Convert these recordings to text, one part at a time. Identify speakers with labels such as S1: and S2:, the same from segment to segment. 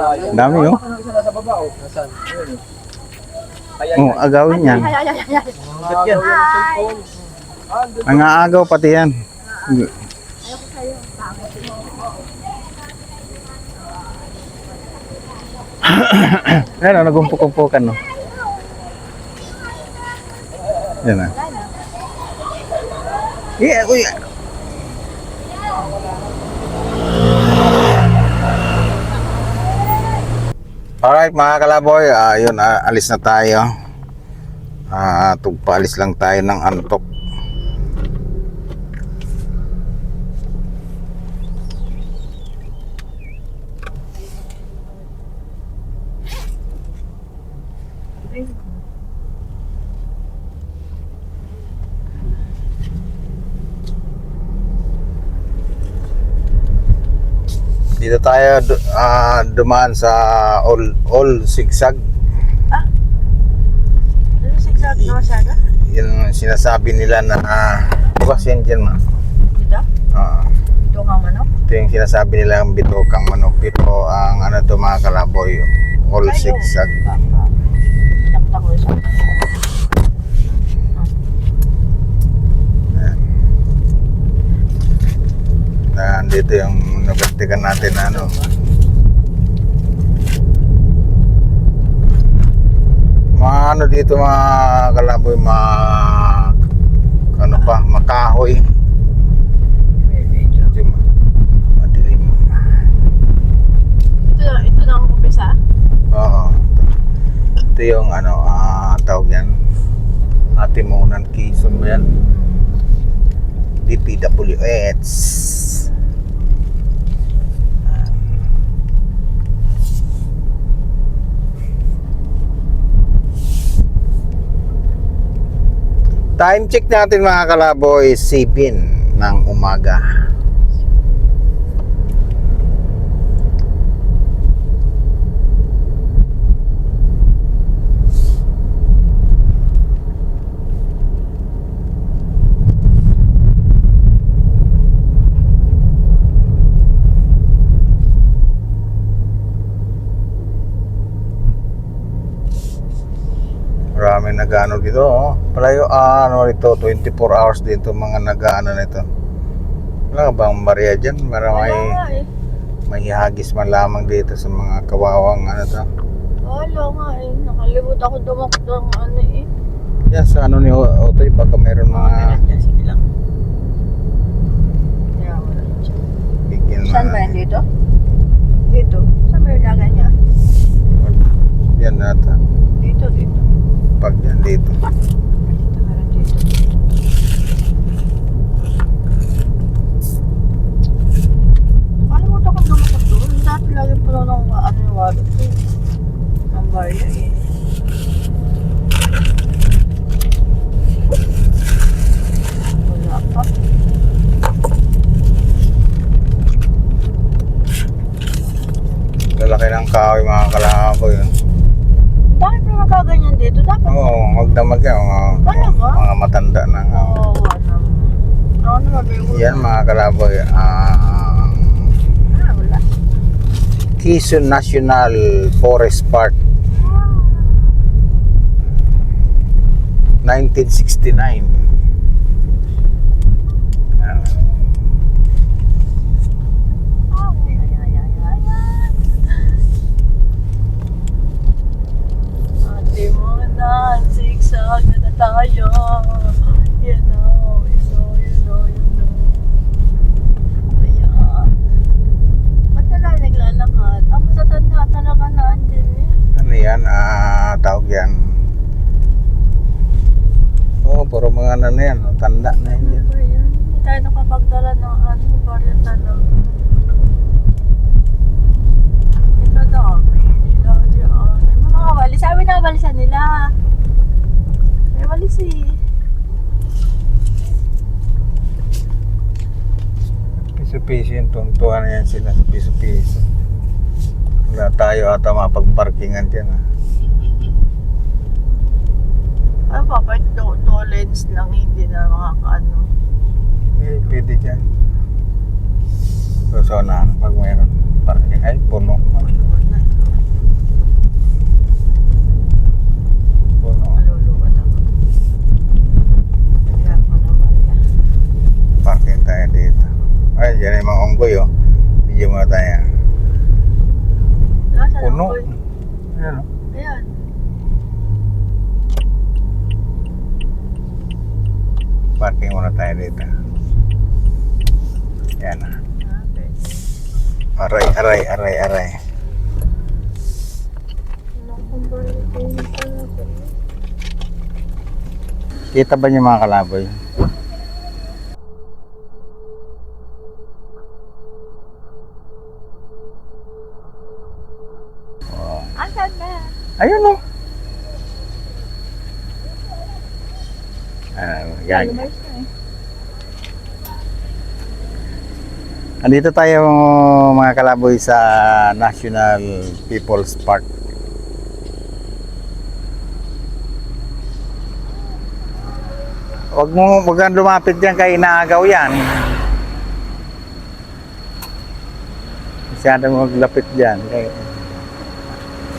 S1: Dami oh.
S2: Isa na sa baba oh. Nasaan?
S1: Oh, agawin yan. Nangaagaw pati yan. Ayan, nagumpuk-umpukan no. Yan na. Yeah, uy. Alright mga kalaboy, yun, alis na tayo. Tugpaalis lang tayo ng antok. Dito tayo dumaan sa all zigzag.
S3: Ano zigzag na masyado?
S1: Yun ang sinasabi nila na bukas yan dyan ma.
S3: Dito? Dito ka manok?
S1: Ito yung sinasabi nila ang bitokang manok. Ito ang ano to mga kalaboy, all zigzag.
S3: Nakita ko isa.
S1: Dito yung nabatikan natin na ano. Mga ano dito mga kalaboy, ano pa, makahoy. Medyo madilim.
S3: Ito na ang umpisa?
S1: Oo. Ito yung ano, tawag yan. Atimunan Quezon mo yan. DPWH. Time check natin mga kalaboy, 7 ng umaga. Marami nag-ano dito oh. Palayo ano ito 24 hours dito mga nag-ano nito. Wala ka bang Maria dyan? May hagis man lamang dito sa mga kawawang ano to.
S3: Wala nga eh. Nakalimut ako dumakot ng ano eh.
S1: Yan sa ano ni Otoy, baka mayroon mga
S3: Sige lang. Kaya wala siya.
S1: bigyan
S3: Saan ba yan dito? Dito. Saan ba yung lagan niya?
S1: Yan nata.
S3: Dito.
S1: Pag yan dito.
S3: Dito meron dito. Kalimutan ko dumakot doon. Dati lagi pala ng ano yung wallet ko. Ang barya eh. Wala pa.
S1: Lalaki ng kahoy mga kalaboy.
S3: Bakit may magaganyan dito? Dapat
S1: Oo, magdamag yan.
S3: Talaga?
S1: Mga matanda na nga.
S3: ano mabigo
S1: Yan mga kalaboy.
S3: wala.
S1: Quezon National Forest Park 1969.
S3: Ate mo na, zigzag na tayo. You know. Ayan. Ba't na lang naglalakad? Ang matatanda talaga na andyan eh.
S1: Ano yan? Tawag yan. Oo, puro mga ano na yan. Tanda na
S3: Ano
S1: yan.
S3: ba yan? Hindi tayo nakapagdala ng ano, barya talaga. Ito dami. Sila dyan. Ay, mga walis. Sabi na walisan nila. May walis eh.
S1: Piso-piso yun. Tungtuhan na yan sila sa piso-piso. Wala tayo ata mapag-parkingan dyan.
S3: Ano pa, kahit two lanes lang, hindi na makakaano.
S1: Pwede dyan. So na pag mayroon parking. Ay, puno.
S3: Wala.
S1: Diyan yung mga unggoy, oh. Video muna tayo.
S3: Nasaan
S1: Puno.
S3: ako?
S1: Ayan, oh.
S3: Ayan.
S1: Parking muna tayo dito. Yan, ah.
S3: Okay.
S1: Aray. Kita ba niyo mga kalaboy?
S3: Asan na?
S1: Ayun, oh. Yan.
S3: Lumars na eh.
S1: Andito tayo mga kalaboy sa National People's Park. Wag kang lumapit diyan kay inaagaw yan. Masyado maglapit diyan.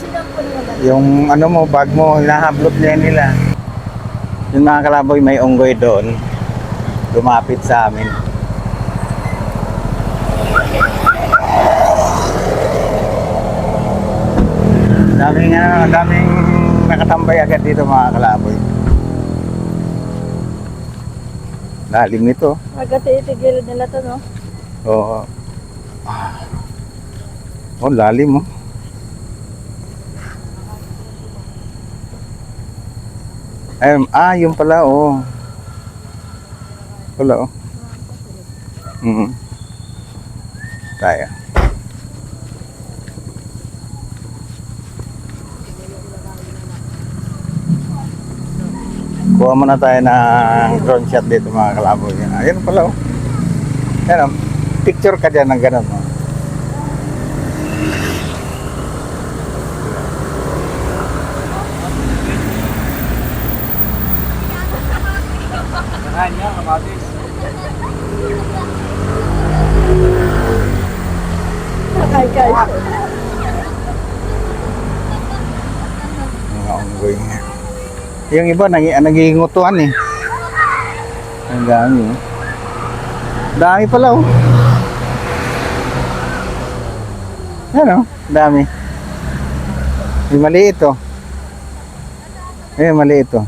S3: Sinampol naman.
S1: Yung ano mo, bag mo, hinahablot niya nila. Yung mga kalaboy, may unggoy doon. Lumapit sa amin. Daming nakatambay agad dito mga kalaboy. Lalim nito.
S3: Magkatitigil nila to, no?
S1: Oo. Oh, lalim oh. Yung pala oh. Wala oh. Tayo. Kuha muna tayo ng drone shot dito mga kalaboy. Ayun pala oh. Ayan oh. Picture ka dyan ng ganun oh.
S3: Hi guys.
S1: Mga unggoy nga. Yung iba nagingutuhan eh. Ang dami oh. Dami pala oh. Ano? Dami. Yung maliit oh. Maliit oh.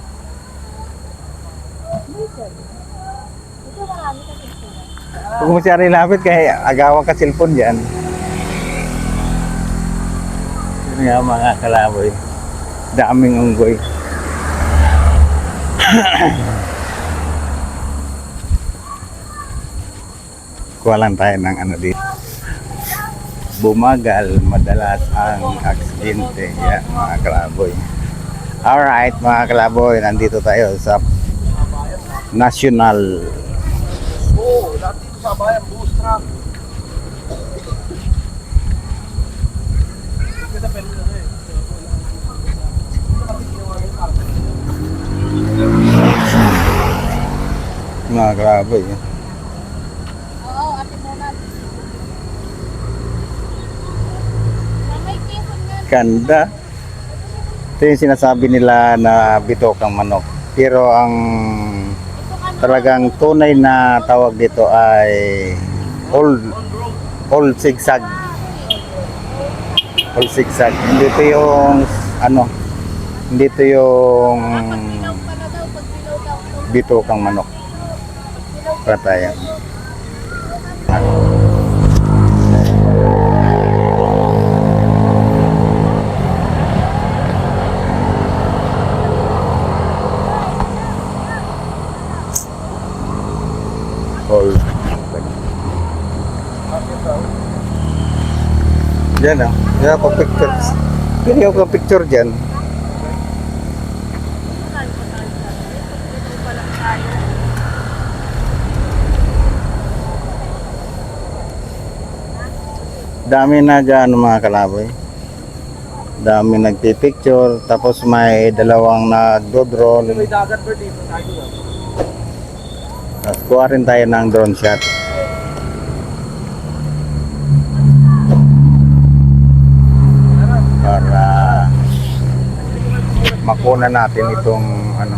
S1: Huwag mo siya rin lapit kaya agawan ka cellphone dyan. Yun nga mga kalaboy. Daming unggoy. Kuha lang tayo ng ano dito. Bumagal, madalas ang aksidente. Yan mga kalaboy. Alright mga kalaboy, nandito tayo sa National.
S2: Oo, dati sa bayan, bus truck.
S1: Mga kalaboy.
S3: Oo, ate Monat. May kihon nga.
S1: Ganda. Ito yung sinasabi nila na bitokang manok. Pero ang talagang tunay na tawag dito ay old zigzag. Old zigzag. Hindi ito yung ano, hindi ito yung bitokang manok. Patay. Old. Diyan ah. Diyan ako pictures. Pili ako picture dyan. Dami na dyan mga kalaboy. Dami nagpipicture. Tapos may dalawang nagdo-drone.
S2: May dagat ba dito tayo?
S1: Tapos kuha rin tayo ng drone shot. Para makuna natin itong ano.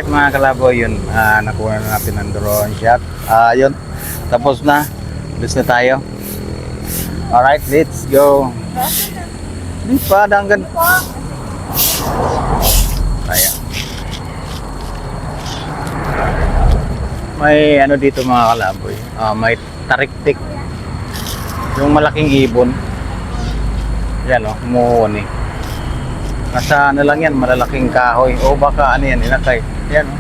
S1: Alright mga kalaboy, yun. Nakuha na natin ang drone shot. Yun. Tapos na. Let's na tayo. Alright, let's go. Di pa, danggan. Ayan. May ano dito mga kalaboy. May tariktik. Yung malaking ibon. Yan o, umuhon eh. Nasa ano lang yan, malalaking kahoy. O baka ano yan, inakay. Yan o.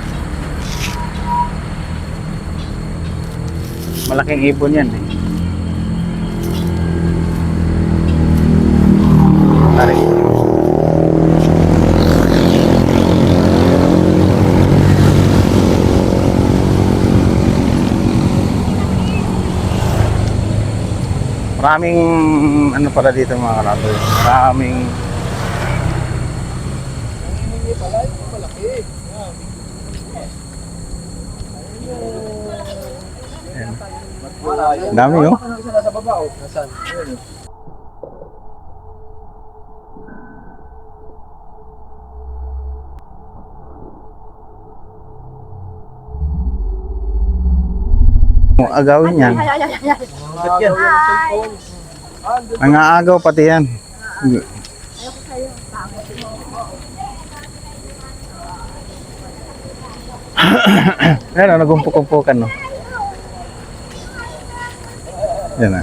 S1: Malaking ibon yan eh. Tarik. Maraming ano pala dito mga kalaboy. Maraming
S2: Hindi pala, yung malaki. Wala, yun.
S1: dami oh.
S2: Ano isa nasa baba, oh. Nasaan? Ayun, oh.
S1: Agawin yan.
S2: Bakit yan? Cellphone. Andun.
S1: Nangaagaw pati yan. Ayan o, nagumpok-umpukan no. Yan na.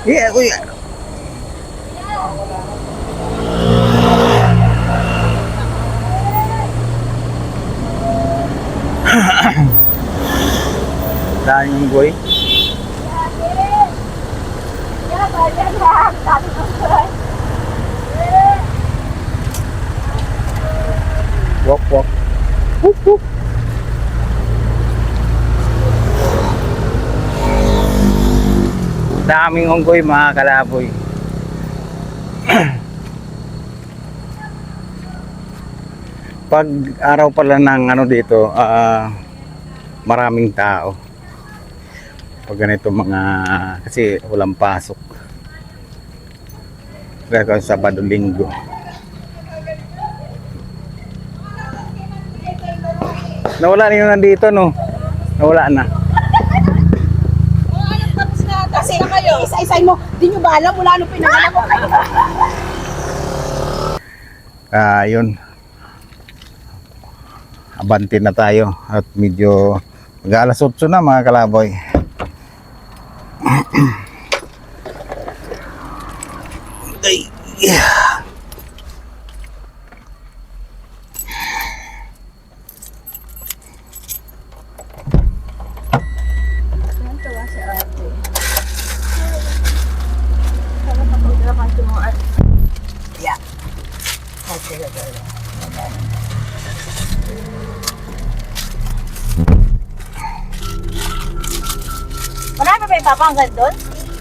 S1: Yeah, kuya. Daming boy. Walk, walk. Whoop, whoop. Daming unggoy mga kalaboy. Pag araw pala ng ano dito, maraming tao. Pag ganito mga, kasi walang pasok. Kaya kung Sabado, Linggo. Nawala na yun nandito, no? Nawala na.
S4: Kasi kayo, isa-isay mo, di nyo ba alam mula nung pinangalan ko kayo?
S1: Yun. Abante na tayo. At medyo mag-alas 8 na mga kalaboy. Ay, yeah.
S3: Marami pa yung papanggal doon?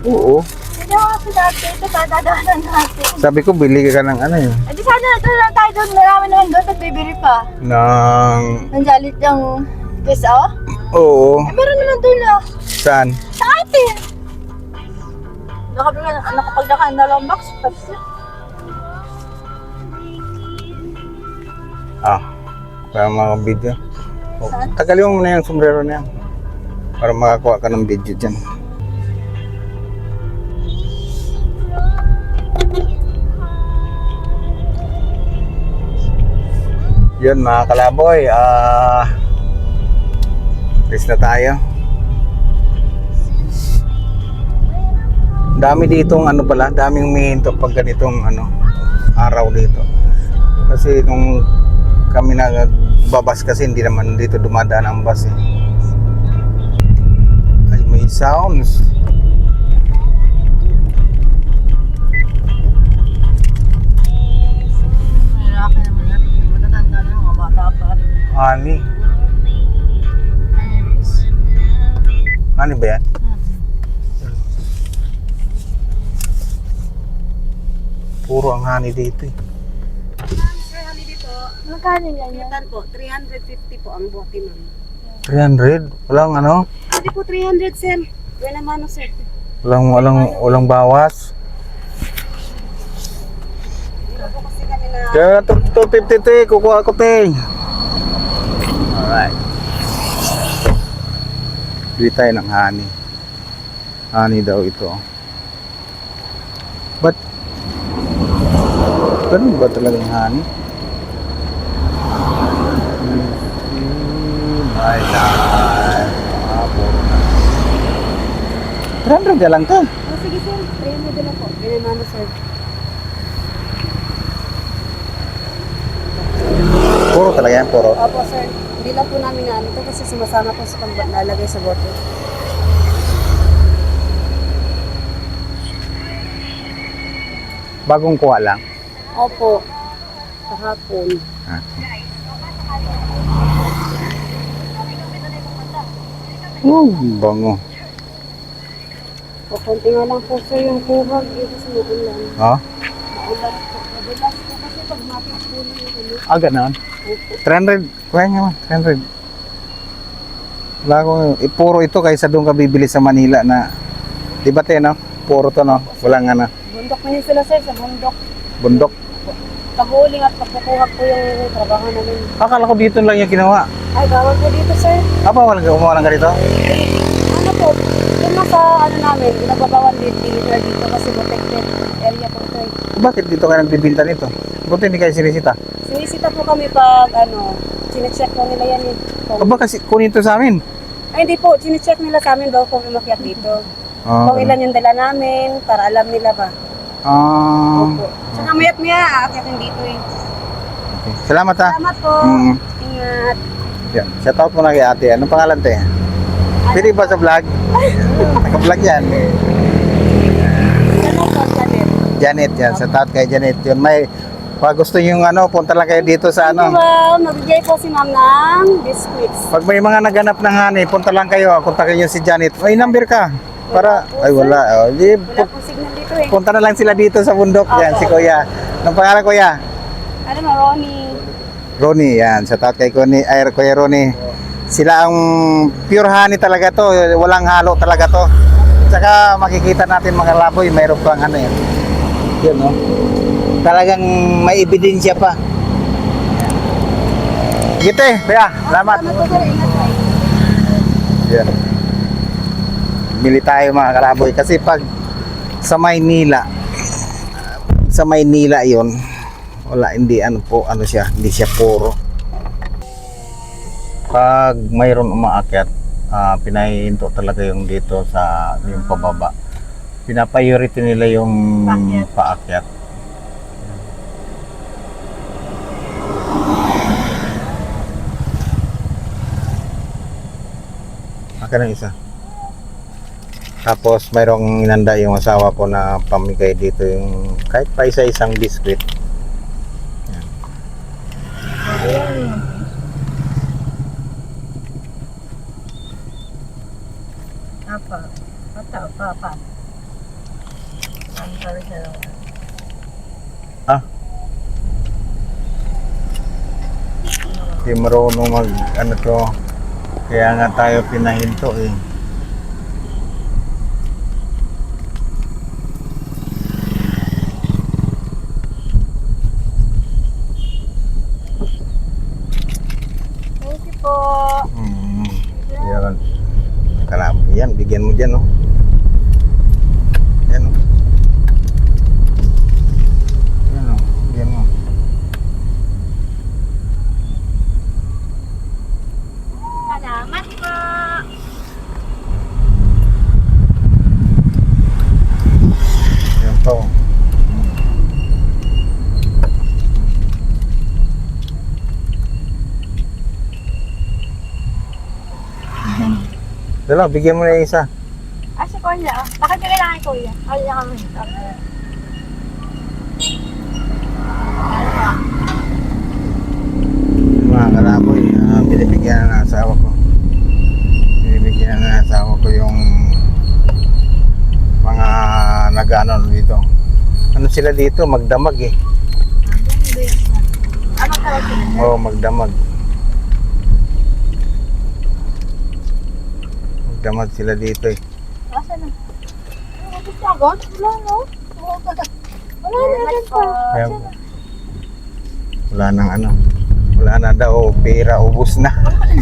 S1: Oo.
S3: Hindi ako kasi dati. Ito pa, dadaanan natin.
S1: Sabi ko, bili ka ng ano yun.
S3: Eh di sana doon lang tayo doon. Marami naman doon. Nagbibili pa.
S1: Ng...
S3: Nandiyalit yung twist, oh?
S1: Oo.
S3: Eh meron naman doon, oh.
S1: Saan?
S3: Sa atin. Nakapag naka-dalawang box. Pepsi.
S1: Para mga video. Tagalin mo muna yung sombrero na yan. Para makakuha ka ng video dyan. Yun mga kalaboy, rest na tayo. Dami ditong ano pala, daming humihinto pag ganitong ano, araw dito. Kasi nung kami nagbabas kasi hindi naman dito dumadaan ang bus eh. Ay, may sounds.
S3: Malaki naman yan. Matatanda na mga bata pa rin.
S1: Ani. Ani ba yan? Puro ang honey dito eh.
S4: Sir, hali dito,
S3: Magkano yan yan?
S4: yan po, 350 po ang bote ma'am.
S1: 300? Walang ano?
S4: Hindi po 300 sir. Wala naman sir.
S1: Walang bawas?
S4: Hindi po kasi kami na
S1: Kaya 250 te, kukuha ko te. Alright. Bili tayo ng honey. Honey daw ito. But, ganun ba talagang honey? My life. Puro na. 300 na lang to.
S4: Oh, sige sir, try mo din ako. Ganyan naman sir.
S1: Puro talaga yan, puro.
S4: Opo sir, hindi lang po namin na ano to kasi sumasama po sa nalagay sa bote.
S1: Bagong kuha lang.
S4: Opo, kahapon.
S1: Bango.
S4: O konti nga lang po sir yung kuhag kasi maulan.
S1: Ha?
S4: Maulan po. Madalas po kasi pag mapit po yung ano.
S1: Ganon.
S4: Opo.
S1: 300. Kuha nga man, 300. Wala ko, puro ito kaysa doon ka bibili sa Manila na, di ba te, no? Puro to, no? Walang ano,
S4: Bundok man yun sila sir, sa bundok.
S1: bundok.
S4: Pag-uuling at pagkukuha po yung trabaho namin.
S1: Akala ko dito lang yung ginawa.
S4: Ay, bawal po dito sir.
S1: Umawalan ka dito?
S4: Ano po, yun na sa ano namin, pinagbabawal deliver dito kasi protected area po ito eh.
S1: Bakit dito ka nagbibinta nito? Buti hindi kayo sinisita.
S4: Sinisita po kami pag ano, sinecheck po nila yan eh. Kung,
S1: Kasi kunin to sa amin.
S4: ay hindi po, sinecheck nila sa amin daw kung umakyat dito. Kung ilan yung dala namin, para alam nila ba. Opo. Tsaka mayat maya, aakyatin dito eh.
S1: Okay. Salamat ha.
S4: Salamat po.
S1: Mm.
S4: Ingat.
S1: Yan. Shout out mo na kay ate. Anong pangalan te? Pwede ba sa vlog? Naka-vlog yan.
S4: Ano po, Janet?
S1: Janet yan. Shout out kay Janet. Yun, may pag gusto yung ano, punta lang kayo dito sa ano.
S4: Well, magbigay po si ma'am ng biscuits.
S1: Pag may mga naganap ng honey, punta lang kayo. Kontakin nyo si Janet. May number ka. Para, ay wala. Oh, di,
S4: Wala pong signal dito eh.
S1: punta na lang sila dito sa bundok. Yan, si Kuya. Anong pangalan Kuya?
S4: Ano mo, Ronnie?
S1: Ronnie, yan. Shout out kay Kuya Ronnie. Sila ang pure honey talaga to. Walang halo talaga to. Tsaka makikita natin mga laboy, mayroon pang ano yan. Yun, no? Talagang may ebidensya pa. Gite, Kuya. Salamat.
S4: Salamat po sir, ingat po.
S1: Yan. Bili tayo mga kalaboy kasi pag sa Maynila yon wala, hindi ano po, ano siya, hindi siya puro. Pag mayroon umaakyat, pinahihinto talaga yung dito sa yung pababa. Pinapriority nila yung paakyat. Akin ang isa. Tapos mayroong inanda yung asawa ko na pamigay dito yung kahit pa isa-isang biscuit. Yan.
S3: Apa. Ang sabi siya lang.
S1: Hindi marunong mag ano to. Kaya nga tayo pinahinto eh.
S3: Thank you po.
S1: Yan. Kalabo yan, bigyan mo dyan, no? Yan, no? Yan, no? Bigyan mo.
S3: Salamat po.
S1: Yan po. Dala, bigyan mo na yung isa.
S3: Si Kuya. Bakit ka kailangan Kuya? Ay, kami.
S1: Mga kalaboy, binibigyan ng asawa ko. Binibigyan ng asawa ko yung mga nag-ano dito. Ano sila dito? Magdamag eh.
S3: Ano ka sila?
S1: Oo, magdamag. Magdamag sila dito eh.
S3: Asa na? Ano gusto ako? Wala no? Wala na rin pa.
S1: Kaya, Wala nang ano. Wala na daw, pera, ubos na.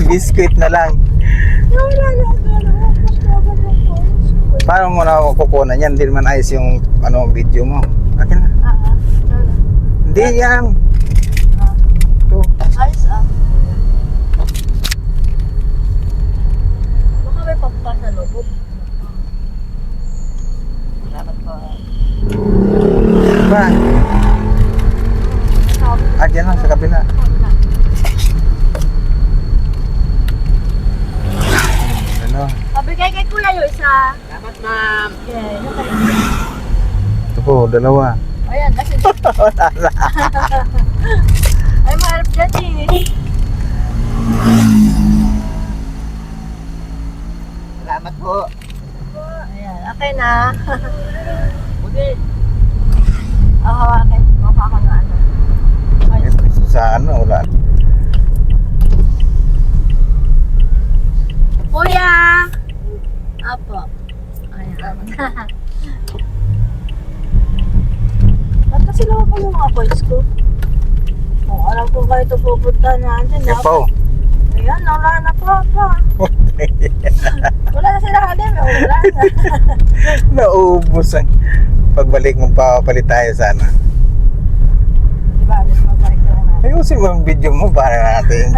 S1: Biscuit na lang.
S3: Wala na ako. Gusto ko ng phones ko.
S1: Paano mo na kukunan yan? Hindi naman ayos yung ano, video mo. Akin na.
S3: Ano?
S1: Hindi yan. Ito.
S3: Ayos Baka may pampasalubog. Salamat po.
S1: Ba? Dyan lang sa kabila. Ano?
S3: Pabigay kay kuya yung isa. Salamat, ma'am. Okay.
S1: Ito po, dalawa.
S3: Ayan, kasi... Ay, maharap dyan eh.
S2: Salamat po.
S3: Ayan, okay na. Okay. Hawakin. Mukha ko na ano. Ayos.
S1: Sa ano, wala.
S3: Kuya! Apo. Ayan. Ba't kasi lawa pa yung mga boys ko? Oh, alam ko kayo ito pupunta na. Andyan
S1: Yan
S3: na.
S1: po.
S3: Ayan, wala na po. Wala na sila halim. Wala na.
S1: Naubos ang pagbalik mo papalit tayo sana.
S3: Diba, alis magbalik na natin.
S1: Ayusin mo ang video mo para natin.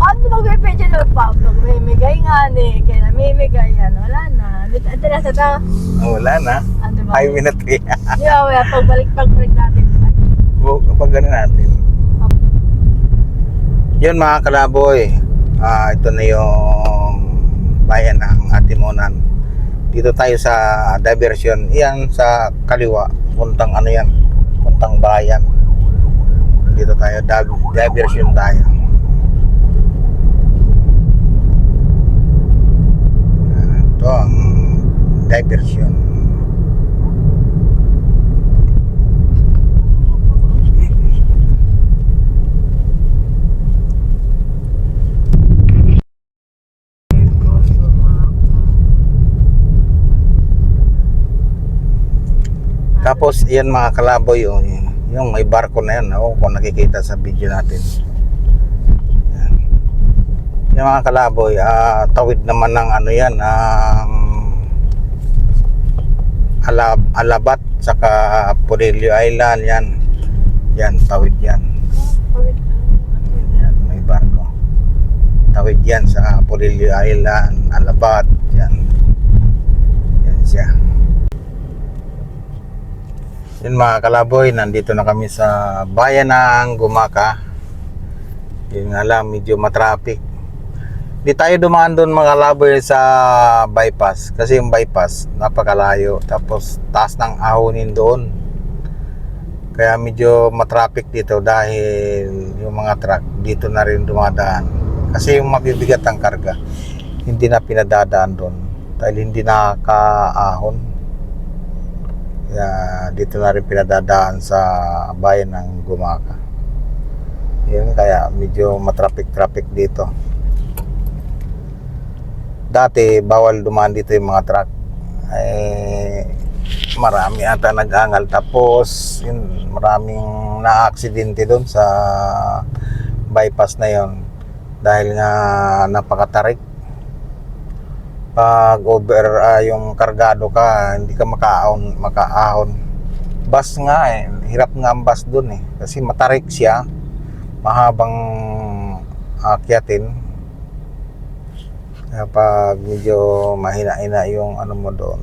S3: Ano magbibidyo na pa? Magmimigay nga ni. Kaya namimigay yan. Wala na. Ito na sa tao.
S1: Wala na.
S3: Ano ba?
S1: Highway na 3.
S3: Di ba, wala. Pagbalik natin. Ay,
S1: Pag gano'n natin. Yun mga kalaboy. Ito na yung bayan ng Atimonan. Dito tayo sa diversion. Yan sa kaliwa. Puntang ano yan. Puntang bayan. Dito tayo. Diversion tayo. Ito ang diversion. Tapos yan mga kalaboy, yung may barko na yan, kung nakikita sa video natin. Yan. Yung mga kalaboy, tawid naman ng ano yan, ng Alabat, saka Polillo Island, yan. Yan, tawid yan. Yan, may barko. Tawid yan sa Polillo Island, Alabat, yan. Yan siya. Yun mga kalaboy, nandito na kami sa bayan ng Gumaka. Yun nga lang, medyo matraffic. Di tayo dumaan doon mga kalaboy sa bypass. Kasi yung bypass, napakalayo. Tapos taas ng ahonin doon. Kaya medyo matraffic dito dahil yung mga truck dito na rin dumadaan. Kasi yung mabibigat ang karga, hindi na pinadadaan doon. Dahil hindi nakakaahon. Kaya dito na rin pinadadaan sa bayan ng Gumaka. Yun, kaya medyo matraffic dito. Dati bawal dumaan dito yung mga truck. Marami ata nag-angal. Tapos yun, maraming na-aksidente doon sa bypass na yon. Dahil nga napakatarik. Pag over yung kargado ka, hindi ka makaahon. Bus nga hirap nga ang bus doon kasi matarik siya, mahabang akyatin. Kaya pag medyo mahina-hina yung ano mo doon,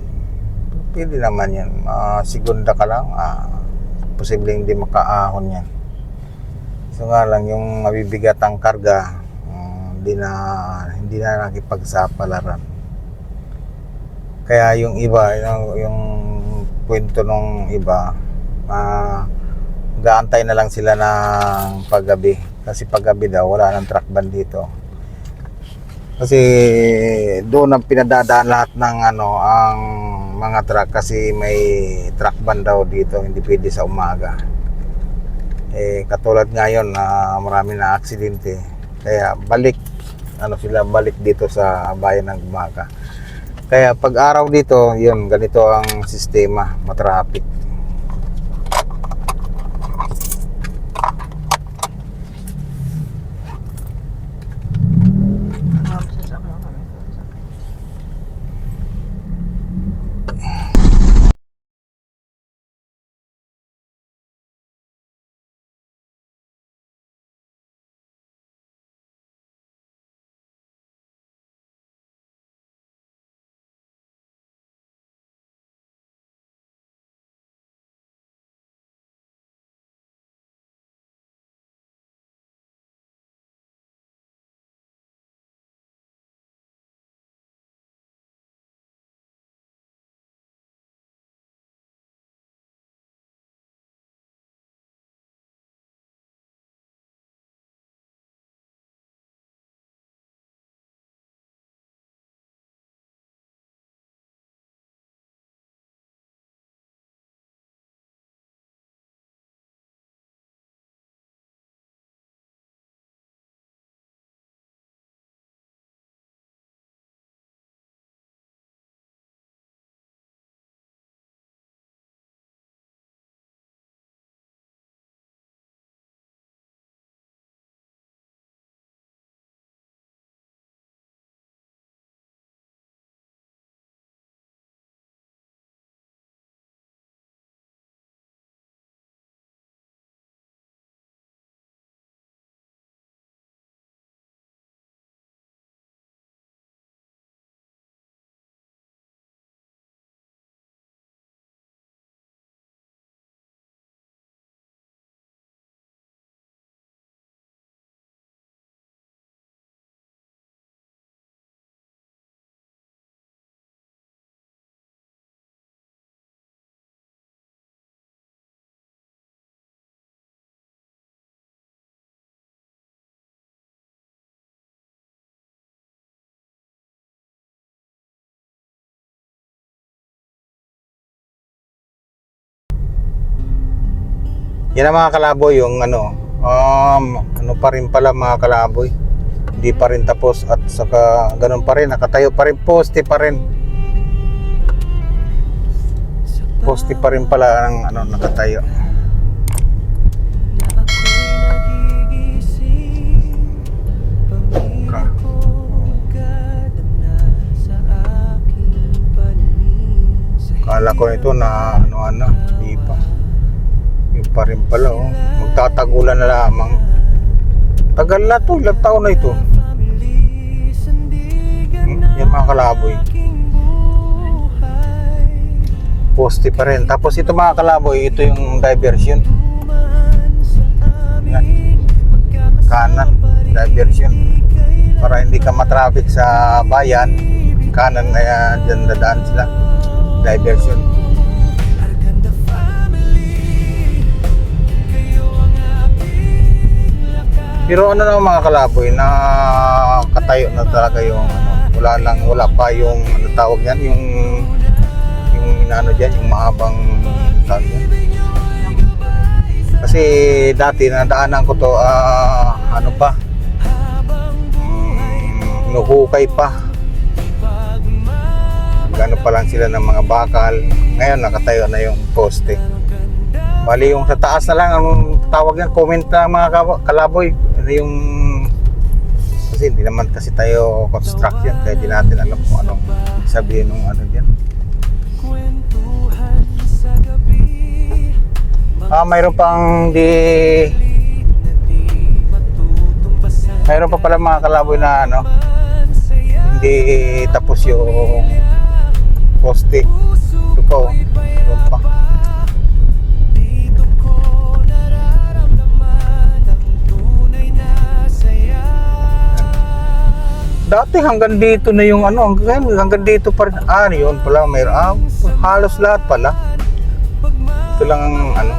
S1: pwede naman yan, segunda ka lang, posibleng hindi makaahon yan. So nga lang yung mabibigat ang karga, hindi na nakipagsapalaran. Kaya yung iba, yung kwento nung iba, gaantay na lang sila ng paggabi. Kasi paggabi daw, wala nang truck ban dito. Kasi doon ang pinadadaan lahat ng ang mga truck kasi may truck ban daw dito, hindi pwede sa umaga. Katulad ngayon na marami na aksidente. Kaya balik dito sa bayan ng Gumaka. Kaya pag araw dito, yun, ganito ang sistema, matraffic. Yan ang mga kalaboy, yung ano pa rin pala mga kalaboy. Hindi pa rin tapos at saka ganun pa rin, nakatayo pa rin, poste pa rin. Poste pa rin pala ang ano nakatayo. Kala ko ito na ano, di pa. Yung pa rin pala, oh. Magtatagulan na lamang. Tagal na to, ilang taon na ito. Yan mga kalaboy. Poste pa rin. Tapos ito mga kalaboy, ito yung diversion. Yan. Kanan, diversion. Para hindi ka matraffic sa bayan, kanan kaya dyan dadaan sila. Diversion. Pero ano na mga kalaboy, na katayo na talaga yung ano, wala pa yung ano tawag yan, yung ano dyan, yung mahabang tawag yan. Kasi dati nadaanan ko to, ano pa, nuhukay pa. Gano pa lang sila ng mga bakal. Ngayon nakatayo na yung poste. Bali yung sa taas na lang ang tawag yan, comment na mga kalaboy. Ano yung, kasi hindi naman kasi tayo construction, kaya di natin alam kung anong sabihin ng ano dyan. Mayroon pang mayroon pa pala mga kalaboy na ano, hindi tapos yung poste. Ito pa, oh. Ito pa. Dati hanggang dito na yung ano, hanggang dito pa rin. Yun pala, mayroon. Halos lahat pala. Ito lang ang ano,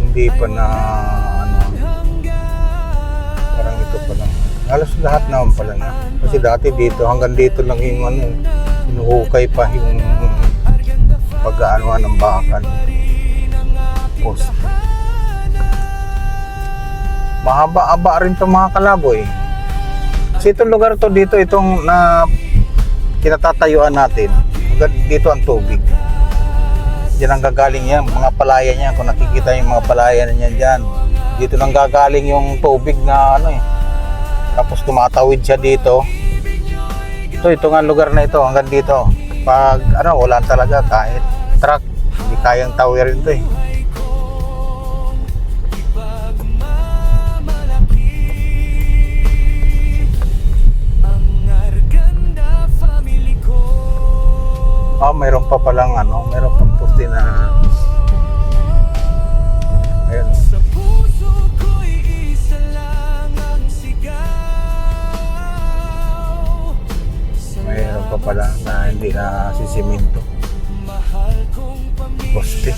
S1: hindi pa na ano, parang ito pa lang. Halos lahat naman pala na. Kasi dati dito, hanggang dito lang yung ano, sinuhukay pa yung pag-aano ng bakal. Post. Mahaba-aba rin itong mga kalaboy. Kasi itong lugar to dito, itong na kinatatayuan natin, hanggang dito ang tubig. Diyan ang gagaling yan, mga palaya niya. Kung nakikita yung mga palaya niya dyan, dito nang gagaling yung tubig na ano eh. Tapos tumatawid siya dito. Ito nga lugar na ito, hanggang dito. Pag ano, wala talaga, kahit truck, hindi kayang tawirin ito eh. Mayroon pa palang ano, mayroon pang poste na ayun. Mayroon pa pala na hindi na sisiminto. Poste.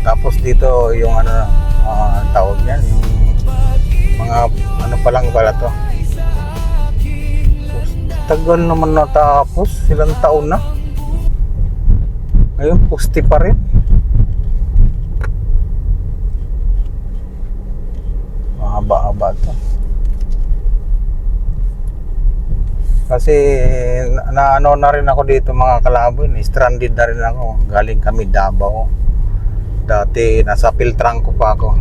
S1: Tapos dito yung ano, tawag yan, yung mga ano pa lang pala to. Tagal naman natapos, ilang taon na. Ngayon poste pa rin. Mahaba-haba to. Kasi na rin ako dito mga kalaboy, stranded na rin ako. Galing kami Davao. Dati nasa Piltrangco pa ako.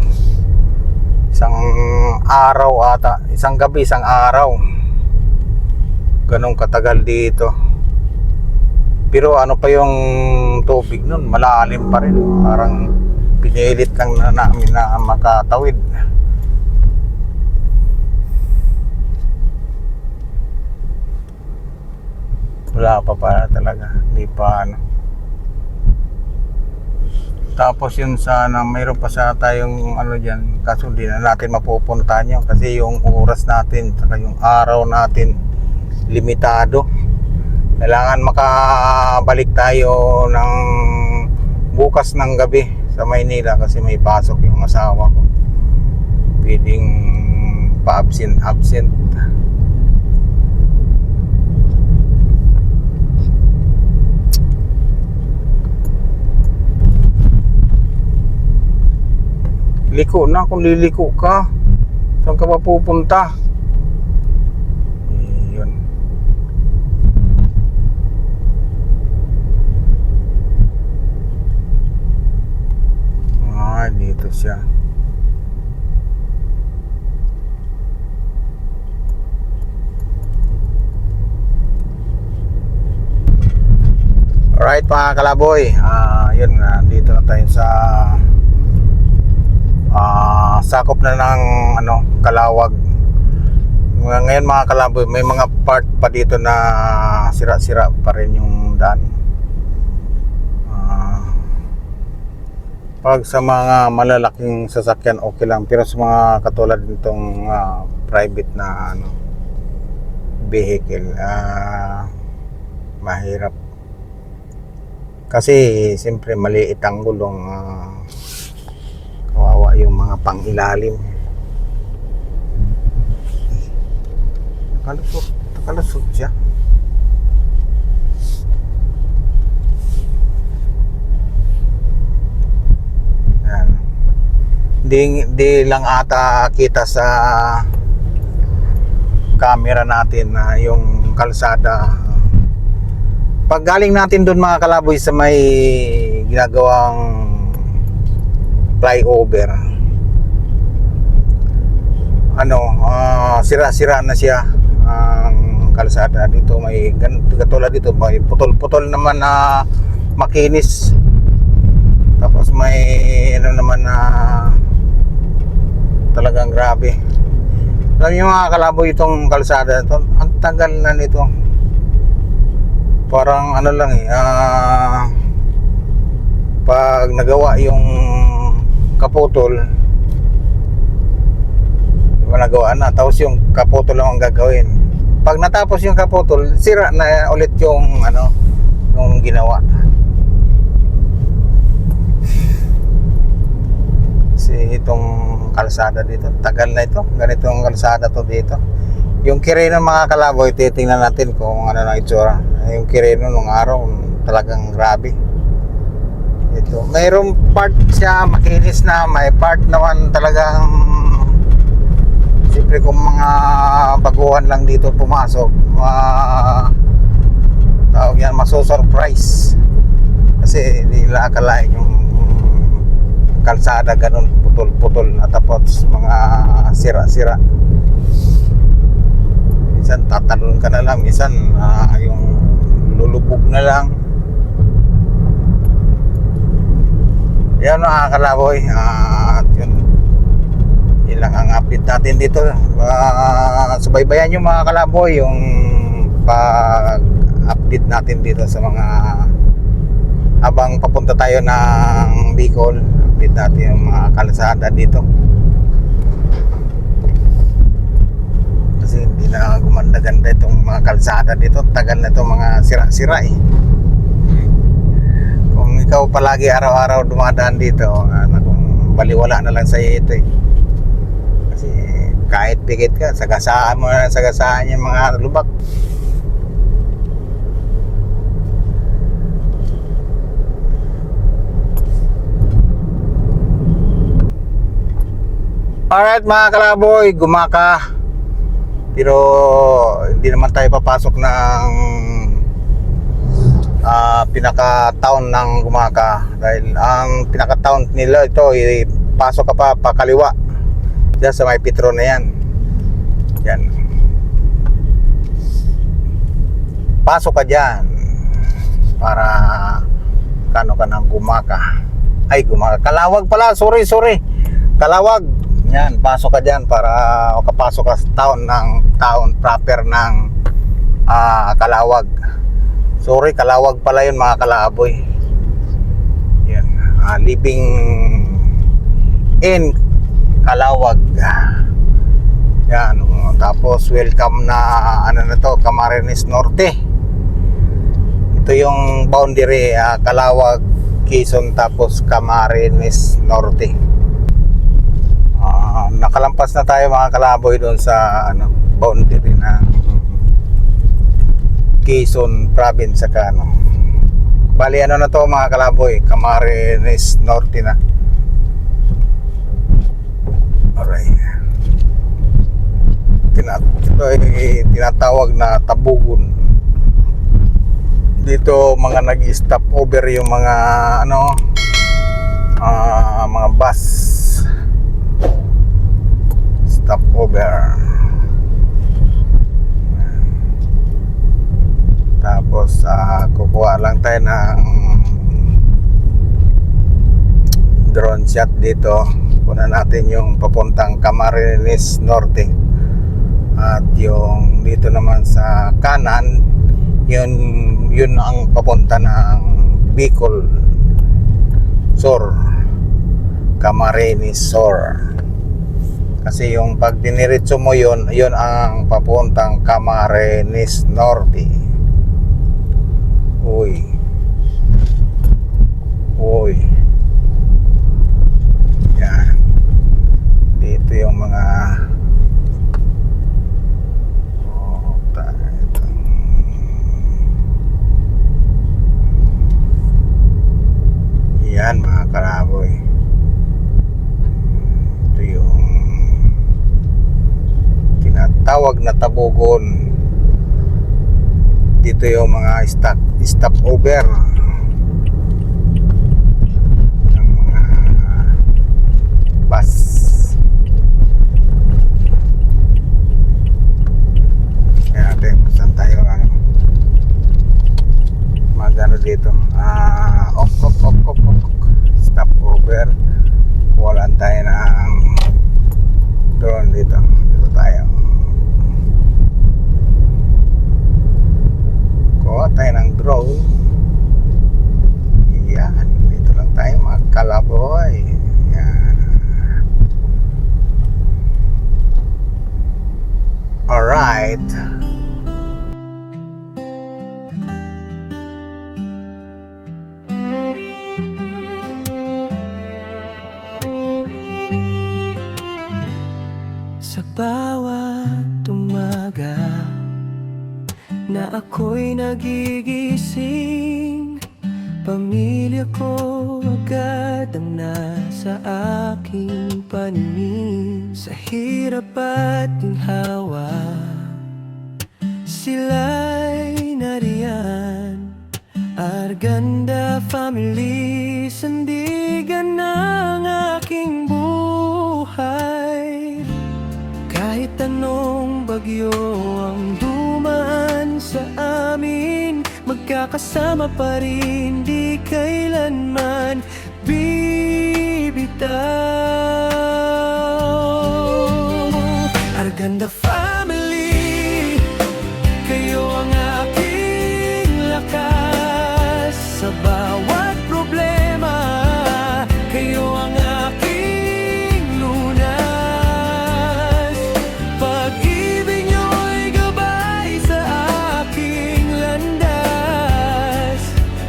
S1: Isang araw ata, isang gabi, isang araw. Ganong katagal dito. Pero ano pa yung tubig nun, malalim pa rin. Parang pinilit lang na namin na makatawid. Wala pa pala talaga, hindi pa ano. Tapos yun sana, mayroon pa sa tayong ano dyan, kaso di na natin mapupuntahan yun kasi yung oras natin, saka yung araw natin, limitado. Kailangan makabalik tayo ng bukas ng gabi sa Maynila kasi may pasok yung asawa ko. Pwedeng pa-absent. Liko na kung liliko ka. Saan ka ba pupunta? Yun. Dito siya. Alright mga kalaboy, yun, dito na tayo sa sakop na ng Calauag. Ngayon mga kalaboy, may mga part pa dito na sira-sira pa rin yung daan. Pag sa mga malalaking sasakyan okay lang, pero sa mga katulad nitong private na vehicle, mahirap. Kasi siyempre maliit ang gulong, kawawa yung mga pang-ilalim. Nakalusot siya. Yan. Di lang ata kita sa camera natin na yung kalsada. Pag galing natin doon mga kalaboy sa may ginagawang flyover, sira-sira na siya ang kalsada dito. May katulad dito, may putol-putol naman na makinis. Tapos may naman na talagang grabe. Alam niyo mga kalaboy, itong kalsada ito, ang tagal na nito. Parang lang pag nagawa yung kaputol, nagawa na, tapos yung kaputol lang ang gagawin. Pag natapos yung kaputol, sira na ulit yung yung ginawa. Kasi itong kalsada dito, tagal na ito, ganitong kalsada to dito. Yung Quirino mga kalaboy, titingnan natin kung ano na itsura. Yung Quirino nung araw, talagang grabe. Ito, mayroong part siya makinis na, may part naman talagang siyempre kung mga baguhan lang dito pumasok, tawag yan, maso-surprise. Kasi hindi nila akalain yung kalsada ganun putol-putol na, tapos mga sira-sira. Minsan tatalon ka na lang, minsan yung lulubog na lang. Yan mga kalaboy, at yun lang ang update natin dito. Subaybayan yung mga kalaboy yung pag-update natin dito sa mga habang papunta tayo ng Bicol. Update natin yung mga kalsada dito kasi hindi na gumanda-ganda itong mga kalsada dito. Tagal na itong mga sira-sira Kung ikaw palagi araw-araw dumadaan dito, kung baliwala na lang sa'yo ito kasi kahit pikit ka, sagasaan mo na, sagasaan yung mga lubak. Alright mga kalaboy, Gumaka. Pero hindi naman tayo papasok ng pinaka-town ng Gumaka, dahil ang pinaka-town nila ito, pasok ka pa kaliwa diyan sa may Petro na yan. Pasok ka dyan para kano ka ng Gumaka. Ay, Gumaka, Calauag pala, sorry Calauag. Yan, pasok ka dyan para makapasok ka sa town proper ng Calauag. Sorry, Calauag pala yun mga kalaboy. Yan, living in Calauag. Yan, tapos welcome na na to, Camarines Norte. Ito yung boundary, Calauag Quezon tapos Camarines Norte. Nakalampas na tayo mga kalaboy doon sa boundary ng Quezon province sa bali na to mga kalaboy, Camarines Norte na. Alright. Ito ay tinatawag na Tabugon. Dito mga nag-stop over yung mga mga bus stop over. Tapos kukuha lang tayo ng drone shot dito. Kuna natin yung papuntang Camarines Norte. At yung dito naman sa kanan, yun ang papunta ng Bicol Sur, Camarines Sur. Kasi yung pag diniretso mo yun ang papuntang Camarines Norte. Uy. Yan. Dito yung mga yan mga kalaboy. Ito yung tinatawag na Tabugon. Dito yung mga stop over ng mga bus. Kaya natin kung saan tayo magano dito. Op. Stop over. Walan tayo ng drone dito. Dito tayo. Kuha tayo ng drone. Yan. Dito lang tayo magkalaboy. Yan. Alright.
S5: Sa bawat umaga na ako'y nagigising, pamilya ko agad ang nasa aking paningin. Sa hirap at ginhawa, sila'y nariyan. Arganda Family, sandigan ng aking buhay. Kahit anong bagyo ang dumaan sa amin, magkakasama pa rin, di kailanman bibitaw. Arganda Family, kayo ang aking lakas. Sa bawat problema, kayo ang aking lunas. Pag-ibig nyo'y gabay sa aking landas,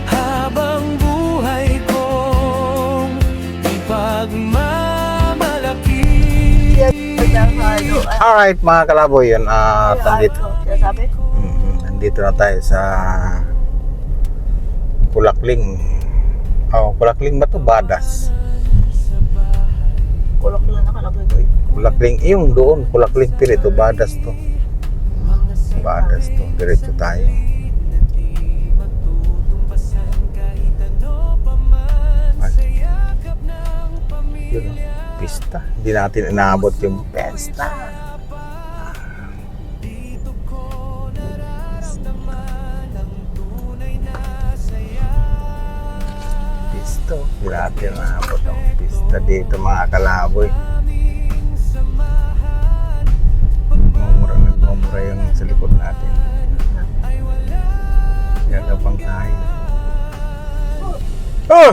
S5: habang buhay kong ipagmamalaki.
S1: Alright mga kalaboy, yun nandito.
S3: Sabi?
S1: Nandito na tayo sa Kulakling. Kulakling ba to? Badas.
S3: Kulak lang nakalagay ko.
S1: Kulakling, yung doon, Kulakling, pero ito Badas to. Badas to, diretso tayo. Ay. Yun, pista. Hindi natin inaabot yung pesta. Pisto. Hindi natin inaabot ang pista dito mga kalaboy. Nagmumura yung sa likod natin. Gagapang tayo. Oh!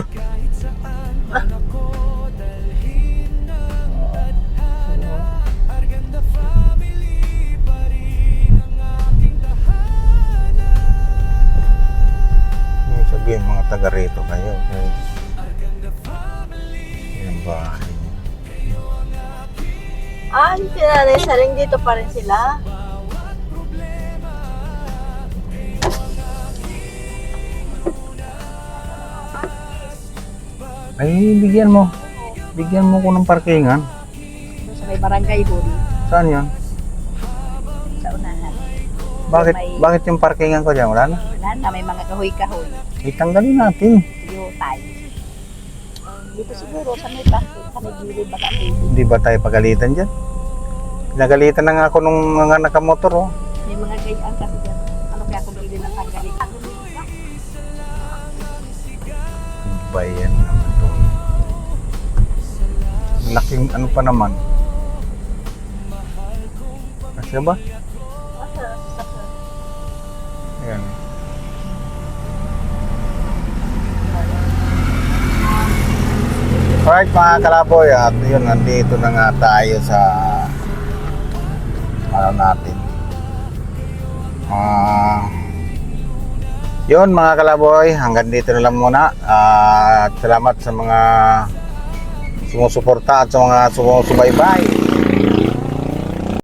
S1: Yung sa sabihin mga taga rito kayo. Okay? Yan bahay.
S3: Si Nanay Saring dito pa rin sila.
S1: Ay, bigyan mo. Bigyan mo ko ng parkingan.
S4: Sa may barangay huli,
S1: Saan yan?
S4: sa unahan.
S1: Bakit yung parkingan ko dyan? Wala na.
S4: Wala na, may mga kahoy-kahoy.
S1: Itanggalin natin.
S4: Yutay. Dito siguro sa may bakit, sa may gilid baka dito.
S1: Hindi ba tayo pagalitan dyan? Pinagalitan na nga ako nung mga nakamotor, oh.
S4: May mga gayaan kasi dyan. Ano kaya kung bili ng tanggalin?
S1: Bayan naman to. Laking ano pa naman. Kasi ba? Ayan. Alright mga kalaboy, at yun, nandito na nga tayo sa ano natin. Yun mga kalaboy, hanggang dito na lang muna. At salamat sa mga sumusuporta at sa mga sumusubaybay